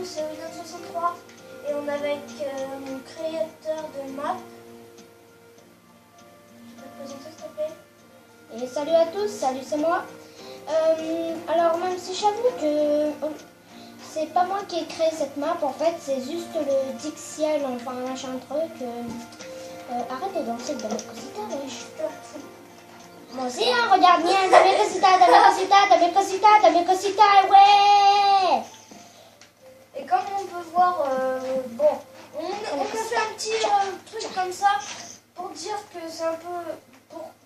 tous, c'est Windows63 et on est avec mon créateur de map. Tu peux te présenter s'il te plaît? Et salut à tous, salut c'est moi. Alors même si j'avoue que c'est pas moi qui ai créé cette map, en fait c'est juste le Dixiel, enfin machin truc. Arrête de danser dans mes cositas, wesh. Moi aussi hein, regarde bien, dans mes cositas, ouais. Et comme on peut voir, bon, on a fait un petit truc comme ça pour dire que c'est un peu,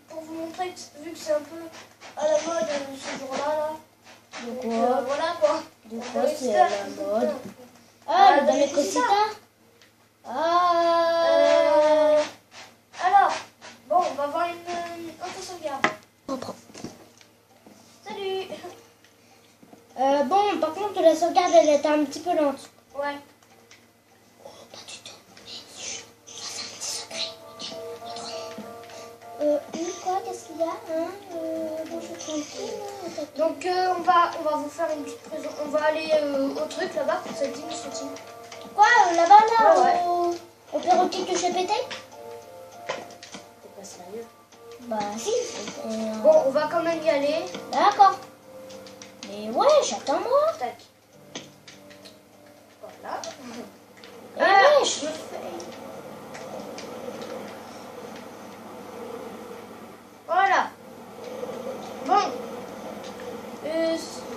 pour vous montrer que, vu que c'est un peu à la mode ce jour-là. Là. De Donc, quoi voilà quoi. De quoi c'est à la mode? Ah, le dans mes cositas. Alors, bon, on va voir une auto-sauvegarde. Reprends. Salut. Bon, par contre la sauvegarde elle était un petit peu lente. Ouais. Pas du tout. Mais chut, ça c'est un petit secret. Oui, quoi, qu'est-ce qu'il y a hein bonjour, tranquille. Donc on va vous faire une petite présentation. On va aller au truc là-bas, ça te dit, monsieur Tim? Quoi, là-bas, là, Ouais. au perroquet que j'ai pété? T'es pas sérieux? Bah si. Bon, on va quand même y aller. D'accord. Mais ouais, j'attends-moi. Tac. Voilà. Eh ouais, je... Voilà. Bon.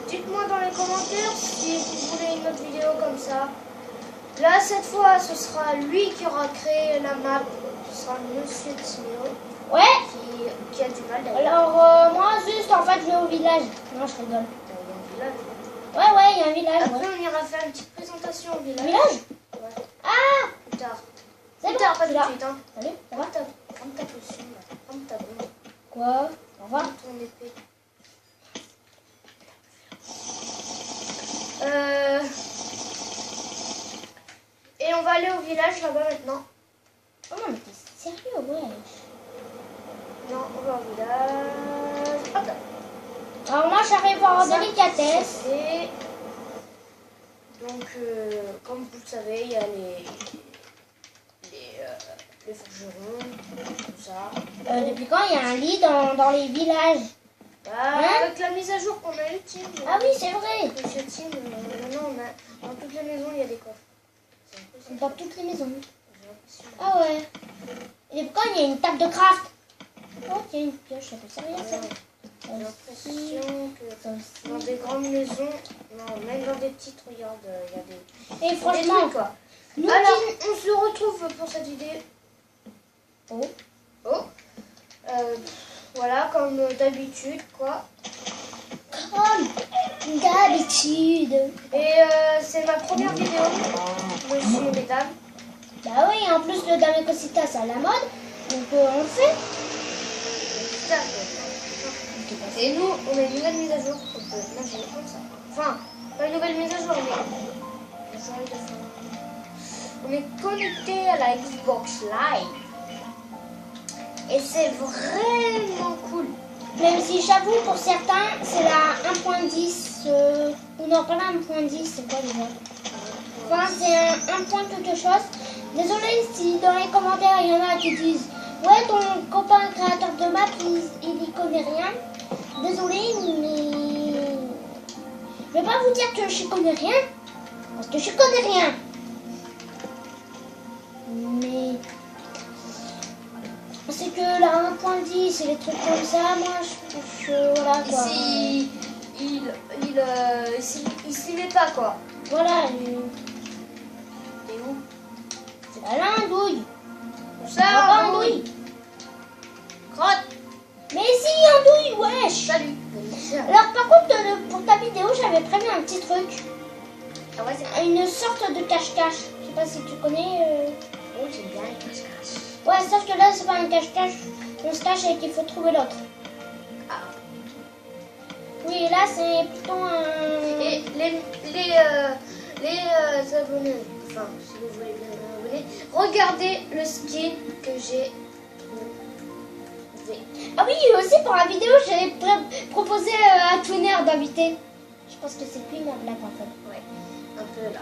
Dites-moi dans les commentaires si vous voulez une autre vidéo comme ça. Là, cette fois, ce sera lui qui aura créé la map. Ce sera Monsieur Timio Ouais. qui a du mal d'ailleurs. Alors, moi, juste, en fait, je vais au village. Non, je rigole. Il y a un village. Ouais, il y a un village. Après, Ouais. on ira faire une petite présentation au village. Village? Ouais. Ah, Plus tard. c'est Plus bon, tard, pas tout là. de suite. Hein. Salut, ça va? Prends ta potion, là. Prends ta bombe. Quoi? Au revoir. Prends ton épée. Et on va aller au village là-bas maintenant. Oh non, mais t'es sérieux, ouais. Non, on va au village. Hop là. Alors moi, j'arrive en Ça, délicatesse. c'est- Donc, comme vous le savez, il y a les forgerons, tout ça. Depuis quand il y a un lit dans les villages? Bah, avec la mise à jour qu'on a eu, Tim. Ah oui, c'est vrai. Monsieur Tim, maintenant, dans toutes les maisons, il y a des coffres. C'est impossible. Dans toutes les maisons. J'ai l'impression. Ah ouais. Et depuis quand il y a une table de craft? Oh, tiens, une pioche, ça peut servir ça. J'ai l'impression que Ça aussi. dans des grandes maisons, non, même dans des petites, regarde, il y a des... Et des franchement, trucs, quoi. nous Alors, on se retrouve pour cette idée. Oh. Voilà, comme d'habitude, quoi. Comme d'habitude. Et c'est ma première vidéo, monsieur et mesdames. Bah oui, en plus le Dame Cosita, c'est à la mode. Donc on le fait. Et nous, on a une nouvelle mise à jour. Donc, là, j'ai comme ça. Enfin, pas une nouvelle mise à jour, mais... On est connecté à la Xbox Live. Et c'est vraiment cool. Même si j'avoue, pour certains, c'est la 1.10. Ou non, pas la 1.10, c'est quoi déjà? Enfin, c'est un point quelque chose. Désolé si dans les commentaires, il y en a qui disent ouais, ton copain créateur de map, il y connaît rien. Désolé, mais je vais pas vous dire que je connais rien, parce que je connais rien. Mais c'est que la 1.10 et les trucs comme ça, moi, je voilà quoi. Ici, il s'y met pas, quoi. Voilà. T'es où? C'est pas là, Andouille. Ça, pas Andouille. Crotte. Mais si, Andouille, wesh. Salut. Alors par contre, pour ta vidéo, j'avais prévu un petit truc. Ah ouais, c'est... Une sorte de cache-cache. Je sais pas si tu connais. Oh, j'aime bien les cache-cache. Ouais, sauf que là, c'est pas un cache-cache. On se cache et qu'il faut trouver l'autre. Ah. Oui, là, c'est plutôt un... Et les abonnés, enfin, si vous voulez bien vous abonner, regardez le skin que j'ai trouvé. Ah oui, aussi pour la vidéo, j'avais proposé à Twinner d'inviter. Je pense que c'est lui ma blague en fait. Ouais, un peu là.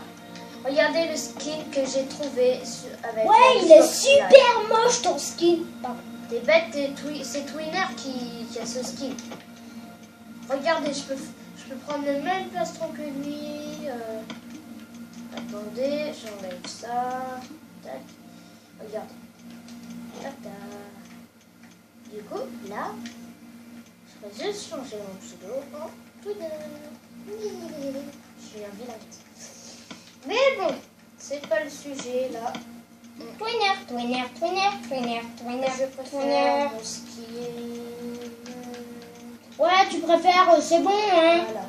Regardez le skin que j'ai trouvé avec. Ouais, il est super moche ton skin. Pardon. T'es bête, c'est Twinner qui a ce skin. Regardez, je peux prendre le même plastron que lui. Attendez, j'enlève ça. Tac. Regardez. Tac, tac. Du coup, là, je vais juste changer mon pseudo en Twinner. Je suis un vilain. Mais bon, c'est pas le sujet là. Twinner. Je préfère mon skin. Ouais, tu préfères, c'est bon, hein. Voilà.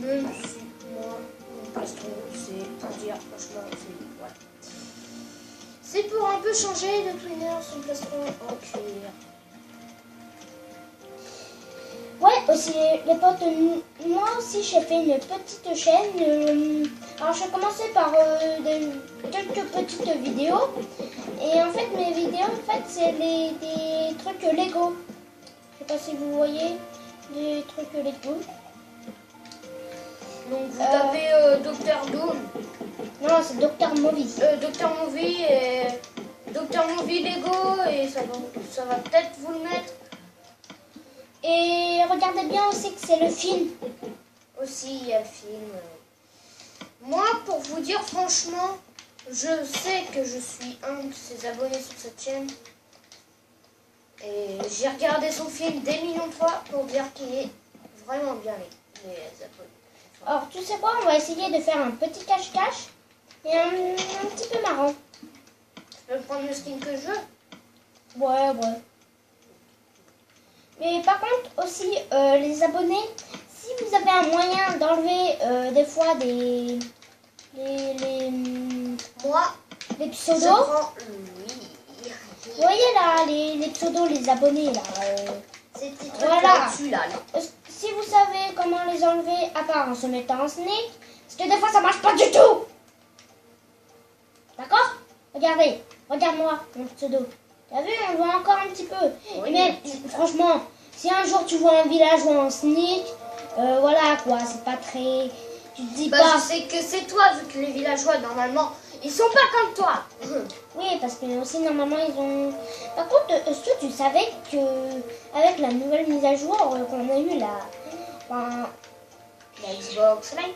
Même si moi, mon plastron, c'est pour dire, franchement, c'est. Voilà. C'est pour un peu changer le Twinner, son plastron en cuir. Ouais, aussi, les potes, moi aussi j'ai fait une petite chaîne. Alors j'ai commencé par quelques petites vidéos. Et en fait, mes vidéos, en fait, c'est des trucs Lego. Je sais pas si vous voyez, des trucs Lego. Donc vous tapez Dr Doom. Non, c'est Dr Movie. Dr Movie et Dr Movie Lego et ça va peut-être vous le mettre. Et regardez bien aussi que c'est le film. Aussi, il y a le film. Moi, pour vous dire franchement, je sais que je suis un de ses abonnés sur cette chaîne. Et j'ai regardé son film des millions de fois pour dire qu'il est vraiment bien les abonnés. Alors, tu sais quoi, on va essayer de faire un petit cache-cache et un petit peu marrant. Je peux prendre le skin que je veux. Ouais. Mais par contre, aussi, les abonnés, si vous avez un moyen d'enlever des fois Moi, les je pseudos, prends lui. vous voyez là, les pseudos, les abonnés là. Ces petits trucs Voilà. là-dessus là. Si vous savez comment les enlever, à part en se mettant en sneak, parce que des fois ça marche pas du tout. D'accord? Regardez, regarde-moi mon pseudo. T'as vu, on le voit encore un petit peu. Oui. Mais franchement, si un jour tu vois un villageois en sneak, voilà quoi, c'est pas très... Tu te dis Bah, pas... je sais que c'est toi, vu que les villageois, normalement, ils sont pas comme toi. Oui, parce que aussi normalement ils ont... Par contre, est-ce que tu savais que avec la nouvelle mise à jour qu'on a eue là... Enfin, La Xbox Live.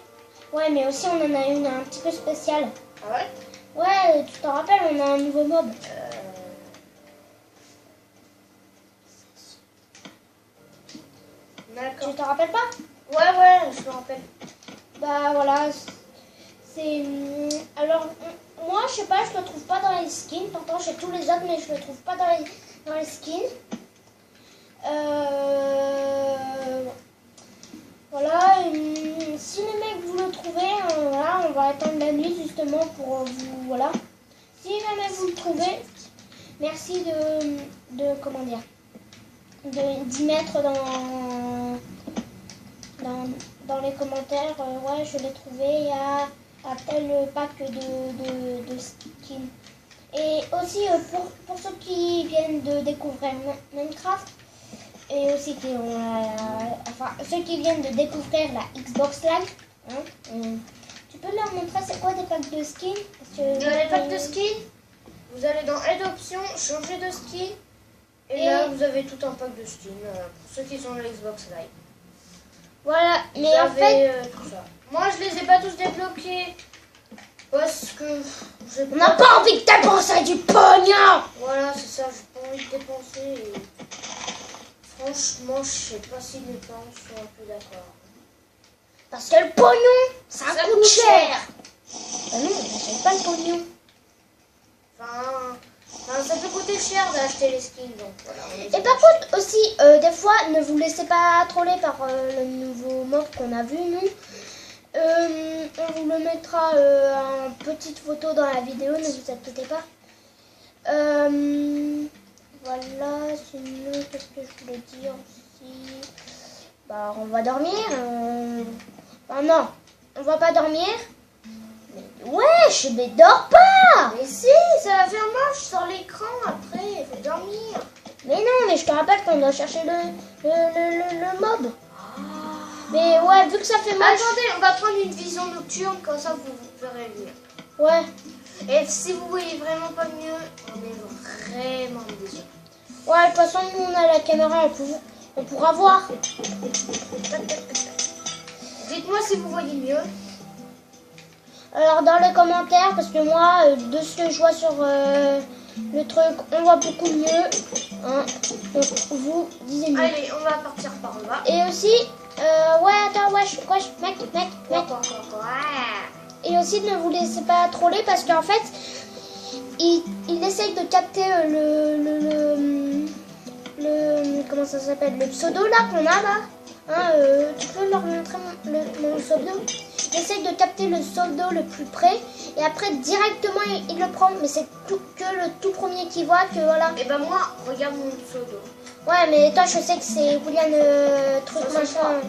ouais, mais aussi on en a une un petit peu spéciale. Ah ouais? Ouais, tu t'en rappelles, on a un nouveau mob. D'accord. Tu t'en rappelles pas? Ouais, je me rappelle. Bah voilà, c'est... Alors, moi, je sais pas, je le trouve pas dans les skins. Pourtant, j'ai tous les autres, mais je le trouve pas dans les skins. Voilà, si les mecs vous le trouvez, voilà, on va attendre la nuit justement pour vous... Voilà. Si jamais vous le trouvez, merci comment dire, d'y mettre dans les commentaires, ouais, je l'ai trouvé à tel pack de skins. Et aussi pour ceux qui viennent de découvrir Minecraft, et aussi ceux qui viennent de découvrir la Xbox Live, hein, tu peux leur montrer c'est quoi des packs de skins? Dans les packs de skins, vous allez dans Aide Options, changer de skin, et là vous avez tout un pack de skins pour ceux qui sont de la Xbox Live. Voilà, Vous mais en avez, fait, tout ça. Moi je les ai pas tous débloqués parce que on n'a pas envie de dépenser du pognon. Voilà, c'est ça, j'ai pas envie de dépenser. Et... Franchement, je sais pas si les parents sont un peu d'accord. Parce que le pognon, ça Ça coûte coûte cher. Bah non, on n'achète pas le pognon. Enfin, ça peut coûter cher d'acheter les skins, donc voilà. Et par contre aussi, des fois, ne vous laissez pas troller par le nouveau mob qu'on a vu, nous. On vous le mettra en petite photo dans la vidéo, ne vous inquiétez pas. Voilà, sinon, qu'est-ce que je voulais dire aussi? Bah, on va dormir. Enfin, non, on va pas dormir. Mais wesh, mais dors pas! Mais si, ça va faire moche sur l'écran après, il faut dormir. Mais non, mais je te rappelle qu'on doit chercher le mob. Mais ouais, vu que ça fait moche. Attendez, on va prendre une vision nocturne, comme ça vous verrez mieux. Ouais. Et si vous voyez vraiment pas mieux, on est vraiment désolé. Ouais, de toute façon, nous on a la caméra, on pourra voir. Dites-moi si vous voyez mieux. Alors dans les commentaires, parce que moi, de ce que je vois sur le truc, on voit beaucoup mieux. Hein. Donc vous disiez mieux. Allez, on va partir par là. Et aussi, ouais, attends, wesh, mec. Quoi. Et aussi, ne vous laissez pas troller parce qu'en fait, il essaye de capter comment ça s'appelle, le pseudo là qu'on a là. Hein, tu peux leur montrer mon pseudo. Il essaye de capter le pseudo le plus près et après directement il le prend. Mais c'est que le tout premier qui voit que voilà. Et ben moi, regarde mon pseudo. Ouais, mais toi je sais que c'est William truc Ça, machin.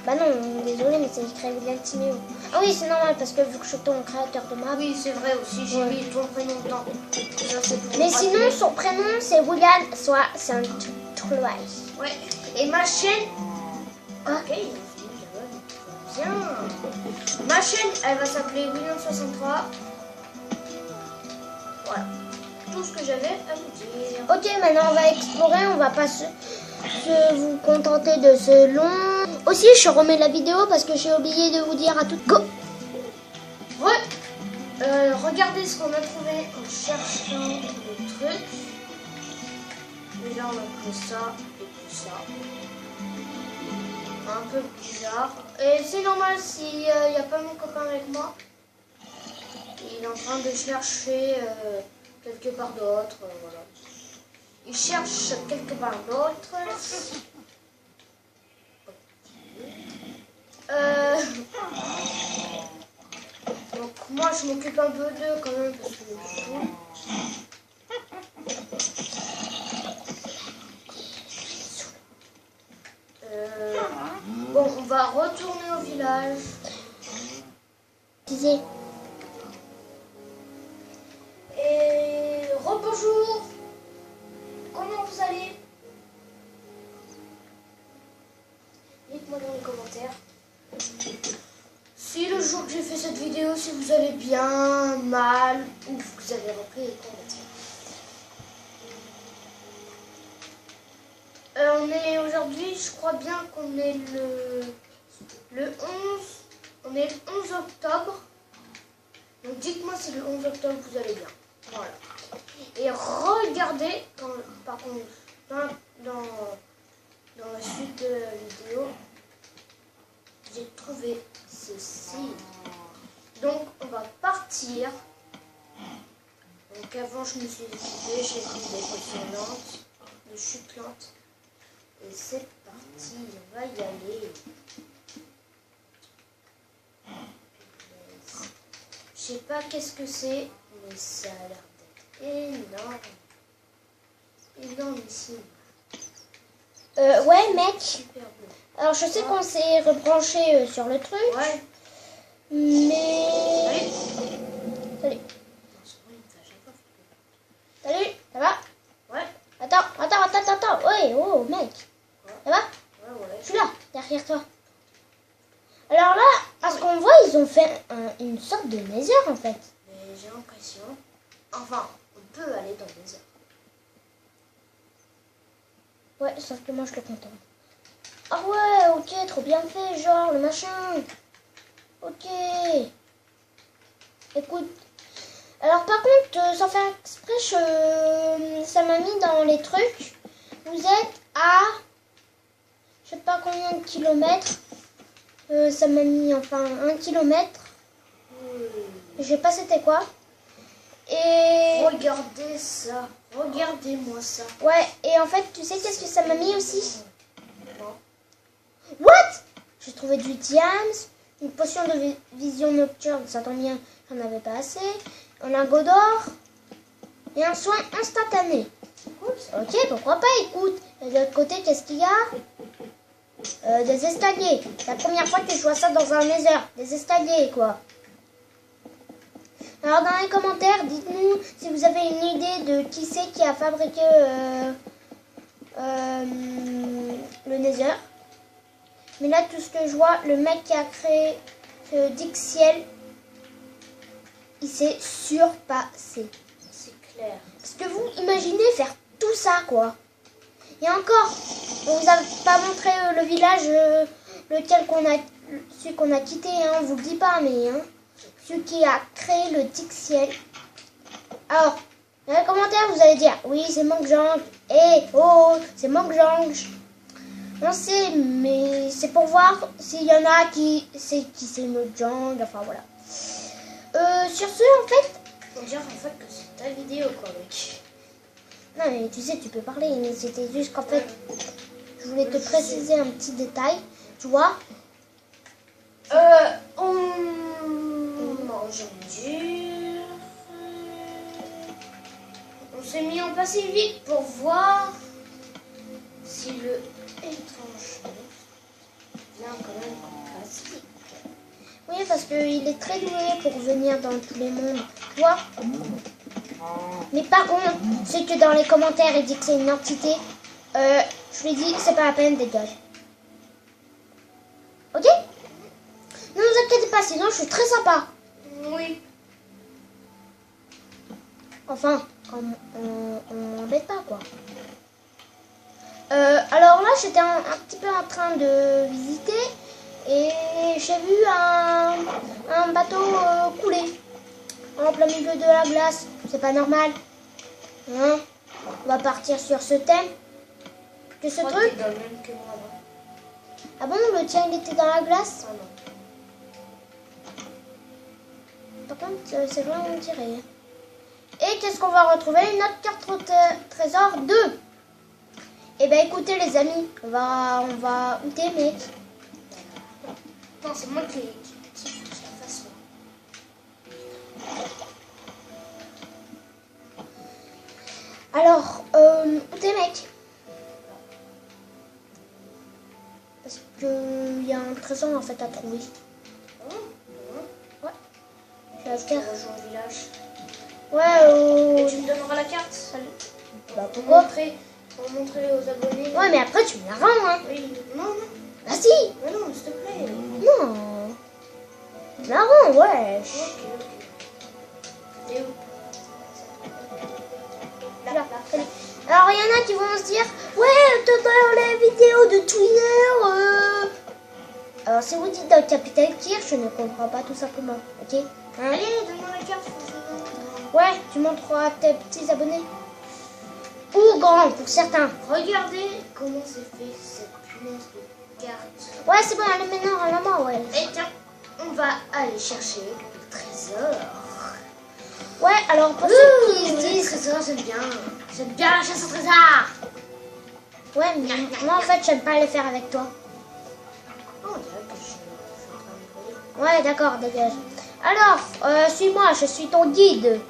Bah non, désolé, mais c'est écrit William Timéo. Ah oui, c'est normal parce que vu que je suis ton créateur de map. Oui, c'est vrai aussi, j'ai mis ton prénom dedans. Ça, c'est pour Mais me sinon, rappeler. son prénom c'est William, soit c'est un truc. Ouais. Et ma chaîne. Ok. Bien. Ma chaîne, elle va s'appeler William63. Voilà. Tout ce que j'avais à vous dire. Ok, maintenant on va explorer, on va pas vous contenter de ce long. Aussi, je remets la vidéo parce que j'ai oublié de vous dire à tout go. Ouais. Regardez ce qu'on a trouvé en cherchant le truc. Déjà, on a pris ça et puis ça. Un peu bizarre. Et c'est normal s'il n'y a pas mon copain avec moi. Il est en train de chercher quelque part d'autre. Voilà. Il cherche quelque part d'autre. Donc moi je m'occupe un peu d'eux quand même parce que je suis fou. Bon, on va retourner au village. Disais. Et rebonjour. Comment vous allez? Dites-moi dans les commentaires. Si le jour que j'ai fait cette vidéo, si vous allez bien, mal, ou vous avez repris les commentaires. On est aujourd'hui, je crois bien qu'on est le 11, on est le 11 octobre. Donc dites-moi si le 11 octobre vous allez bien. Voilà. Et regardez, par contre, dans la suite de la vidéo, j'ai trouvé ceci. Donc on va partir. Donc avant je me suis décidée, j'ai pris des potions lentes, de chute lente. Et c'est parti, on va y aller. Je sais pas qu'est-ce que c'est, mais ça a l'air d'être énorme. Énormissime. Ouais, mec. Super beau. Alors je sais qu'on s'est rebranché sur le truc, Ouais. mais. Allez. Salut. Ouais. Salut, ça va? Attends. Ouais, oh, mec. Ça va? Ouais. Je suis là, derrière toi. Alors là, à ce qu'on voit, ils ont fait une sorte de nether en fait. Mais j'ai l'impression. Enfin, on peut aller dans les airs. Ouais, sauf que moi je le contente. Ah ouais, ok, trop bien fait, genre le machin. Ok. Écoute. Alors par contre, sans faire exprès, ça m'a mis dans les trucs. Vous êtes à je sais pas combien de kilomètres. Ça m'a mis enfin 1 kilomètre. Je sais pas c'était quoi. Et Regardez ça. Regardez-moi ça. ouais, et en fait, tu sais qu'est-ce que ça m'a mis aussi? Non. What? J'ai trouvé du diams, une potion de vision nocturne, ça tombe bien, j'en avais pas assez, un lingot d'or et un soin instantané. Ok, pourquoi pas, écoute. Et de l'autre côté, qu'est-ce qu'il y a? Des escaliers. C'est la première fois que je vois ça dans un nether. Des escaliers, quoi. Alors, dans les commentaires, dites-nous si vous avez une idée de qui c'est qui a fabriqué le nether. Mais là, tout ce que je vois, le mec qui a créé ce Dixiel, il s'est surpassé. C'est clair. Parce que vous imaginez faire tout ça, quoi. Et encore, on vous a pas montré le village, celui qu'on a quitté, hein, on vous le dit pas, mais hein, celui qui a créé le Dixiel. Alors, dans les commentaires, vous allez dire, oui, c'est Mojang. Oh, c'est Mojang. On sait, mais c'est pour voir s'il y en a qui c'est Mojang, enfin voilà. Sur ce, en fait... Faut dire en fait que c'est ta vidéo, quoi, mec. Non, mais tu sais, tu peux parler, mais c'était juste qu'en fait, je voulais te préciser un petit détail, tu vois. On mange dur. On s'est mis en passé vite pour voir si le étranger vient quand même en Pacifique. Oui, parce qu'il est très doué pour venir dans tous les mondes, tu vois. Mais par contre, ceux que dans les commentaires il dit que c'est une entité, je lui dis c'est pas la peine, dégage. Ok? Ne vous inquiétez pas, sinon je suis très sympa. Oui. Enfin, quand on m'embête pas, quoi. Alors là, j'étais un petit peu en train de visiter et j'ai vu un bateau couler en plein milieu de la glace. C'est pas normal. Hein? On va partir sur ce thème. Que ce truc. Dans le même que moi, là. Ah bon, le tien il était dans la glace? Ah non. Par contre, c'est loin, on dirait. Et qu'est-ce qu'on va retrouver? Une autre carte au trésor 2. Eh ben écoutez les amis, on va... Où t'es, mec? Non, c'est moi qui faut que je la fasse, moi. Alors, où t'es, mec? Parce qu'il y a un trésor en fait à trouver. Ouais. Je vais Je faire. rejoins le village. Ouais, Et tu me donneras la carte. Salut. Bah pourquoi? Pour montrer aux abonnés. Ouais, mais après tu me la rends, hein. Oui. Non. Ah si. Mais non, s'il te plaît. Non. Tu me la rends, ouais. Ok. T'es où? Là. Alors il y en a qui vont se dire, ouais, dans les vidéos de Twitter. Alors si vous dites dans Capitaine Kirsch, je ne comprends pas tout simplement, ok? Hein? Allez, donne-moi la carte. Ouais, tu montreras à tes petits abonnés. Ou grands pour certains. Regardez comment c'est fait cette punaise de carte. Ouais, c'est bon, allez maintenant à la main, ouais. Et tiens, on va aller chercher le trésor. Ouais, alors pour ceux qui se Le disent... trésor, j'aime bien. J'aime bien la chasse au trésor. Ouais, mais moi en fait, j'aime pas les faire avec toi. Oh, on dirait que je suis en train de brûler. Ouais, d'accord, dégage. Alors, suis-moi, je suis ton guide.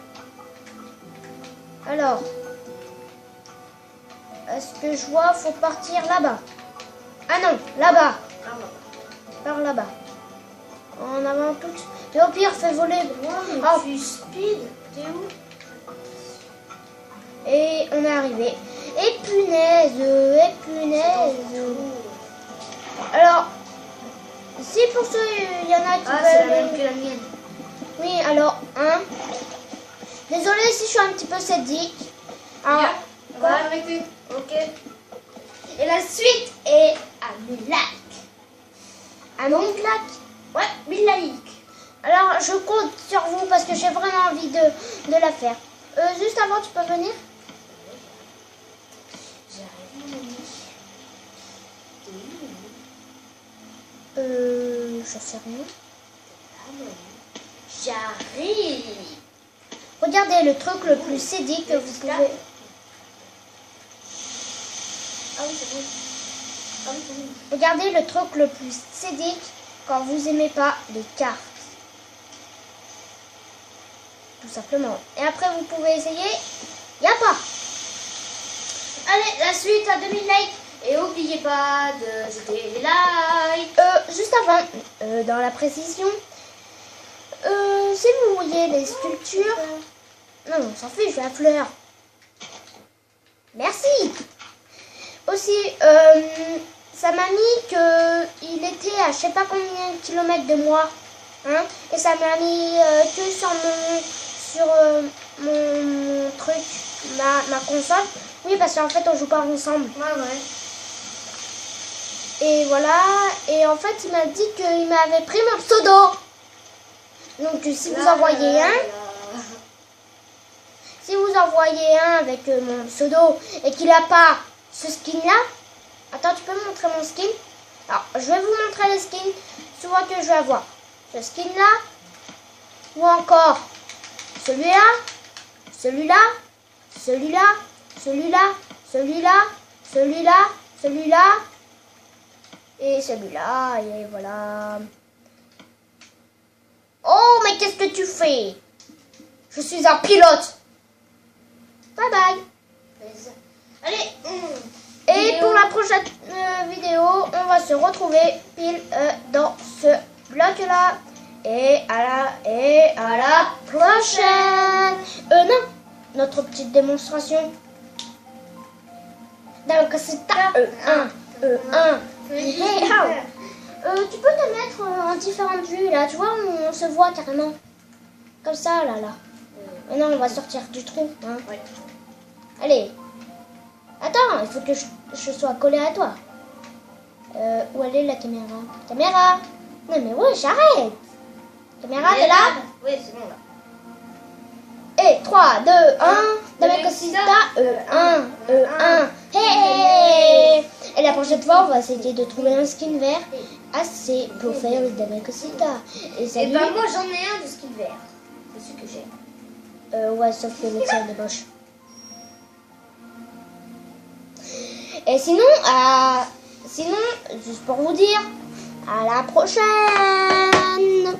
Alors, est-ce que je vois, faut partir là-bas? Ah non, là-bas. Par là-bas. En avant toutes. Et au pire, fais voler. Ouais, Oh. je suis speed. T'es où? Et on est arrivé. Et punaise, Alors, si pour ceux, il y en a qui Ah, c'est la veulent... même que la mienne. Oui, alors, hein. Désolée si je suis un petit peu sadique. Alors, On va arrêter. Ok. Et la suite est à 1000 likes. à mon claque. Ouais, 1000 likes. Alors, je compte sur vous parce que j'ai vraiment envie de la faire. Juste avant, tu peux venir? J'arrive, mon ami. T'es où, mon ami? Je sais rien. Ah, mon ami. J'arrive. Regardez le truc le plus sédique que vous pouvez... Ah oui, c'est bon. Ah oui, c'est bon. Regardez le truc le plus sédique quand vous aimez pas les cartes. Tout simplement. Et après, vous pouvez essayer. Y a pas. Allez, la suite à 2000 likes. Et n'oubliez pas de jeter les likes. Juste avant, dans la précision, si vous voyez les sculptures... Non, on s'en fiche, la fleur. Merci. Aussi, ça m'a mis qu'il était à je sais pas combien de kilomètres de moi. Hein, et ça m'a mis que sur mon truc, ma console. Oui, parce qu'en fait, on joue pas ensemble. Ouais. Et voilà. Et en fait, il m'a dit qu'il m'avait pris mon pseudo. Donc, si vous en voyez un, si vous en voyez un avec mon pseudo et qu'il n'a pas ce skin-là, attends, tu peux me montrer mon skin? Alors, je vais vous montrer les skins souvent que je vais avoir. Ce skin-là, ou encore celui-là, celui-là, celui-là, celui-là, celui-là, celui-là, celui-là, et celui-là, et voilà. Oh, mais qu'est-ce que tu fais? Je suis un pilote. Bye bye. Allez. Et pour la prochaine vidéo, on va se retrouver pile dans ce bloc-là. Et à la prochaine. Non, notre petite démonstration. Donc c'est E1, E1. Hey, how? Tu peux te mettre en différentes vues là, tu vois, on se voit carrément. Comme ça, là. Maintenant, on va sortir du trou. Hein. Ouais. Allez. Attends, il faut que je sois collé à toi. Où elle est la caméra? Caméra? Non mais ouais, j'arrête. Caméra, t'es là? Oui, c'est bon là. Et 3, 2, 1. Damekosita, E1, E1. Hey! Et la prochaine fois, on va essayer de trouver un skin vert assez pour faire le Damekosita. Et salut. Et bah moi j'en ai un de skin vert. C'est ce que j'ai. Ouais, sauf que le tien est moche. Et sinon, juste pour vous dire, à la prochaine!